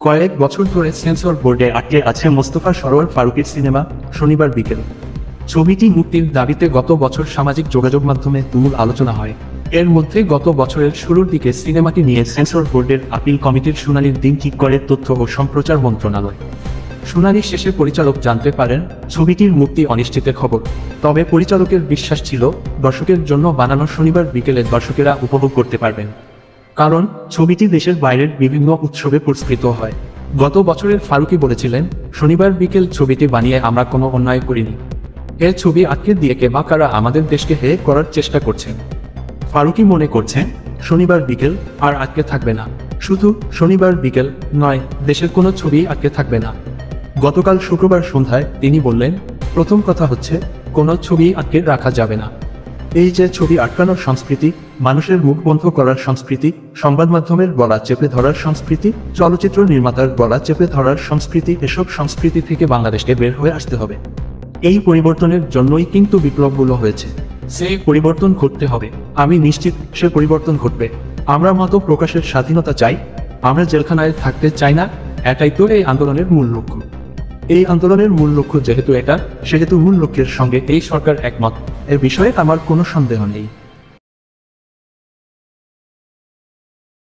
কয়েক বছর ধরে সেন্সর বোর্ডে আটকে আছে মোস্তফা সরোয়ার ফারুকের সিনেমা শনিবার বিকেল। ছবিটি মুক্তির দাবিতে গত বছর সামাজিক যোগাযোগ মাধ্যমে তুমুল আলোচনা হয়। এর মধ্যে গত বছরের শুরুর দিকে সিনেমাটি নিয়ে সেন্সর বোর্ডের আপিল কমিটির শুনানির দিন ঠিক করে তথ্য ও সম্প্রচার মন্ত্রণালয়। শুনানি শেষে পরিচালক জানতে পারেন ছবিটির মুক্তি অনিশ্চিতের খবর। তবে পরিচালকের বিশ্বাস ছিল দর্শকের জন্য বানানো শনিবার বিকেলে দর্শকেরা উপভোগ করতে পারবেন, কারণ ছবিটি দেশের বাইরের বিভিন্ন উৎসবে পুরস্কৃত হয়। গত বছরের ফারুকী বলেছিলেন, শনিবার বিকেল ছবিটি বানিয়ে আমরা কোনো অন্যায় করিনি। এ ছবি আটকে দিয়ে কে বা কারা আমাদের দেশকে হেয় করার চেষ্টা করছেন। ফারুকী মনে করছেন শনিবার বিকেল আর আটকে থাকবে না। শুধু শনিবার বিকেল নয়, দেশের কোনো ছবি আটকে থাকবে না। গতকাল শুক্রবার সন্ধ্যায় তিনি বললেন, প্রথম কথা হচ্ছে কোনো ছবি আটকে রাখা যাবে না। এই যে ছবি আটকানোর সংস্কৃতি, মানুষের মুখ বন্ধ করার সংস্কৃতি, সংবাদ মাধ্যমের গলা চেপে ধরার সংস্কৃতি, চলচ্চিত্র নির্মাতার গলা চেপে ধরার সংস্কৃতি, এসব সংস্কৃতি থেকে বাংলাদেশকে বের হয়ে আসতে হবে। এই পরিবর্তনের জন্যই কিন্তু বিপ্লবগুলো হয়েছে। সেই পরিবর্তন ঘটতে হবে। আমি নিশ্চিত সে পরিবর্তন ঘটবে। আমরা মত প্রকাশের স্বাধীনতা চাই, আমরা জেলখানায় থাকতে চাই না। এটাই তো এই আন্দোলনের মূল লক্ষ্য। এই আন্দোলনের মূল লক্ষ্য যেহেতু এটা, সেহেতু মূল লক্ষ্যের সঙ্গে এই সরকার একমত। এ বিষয়ে আমার কোনো সন্দেহ নেই।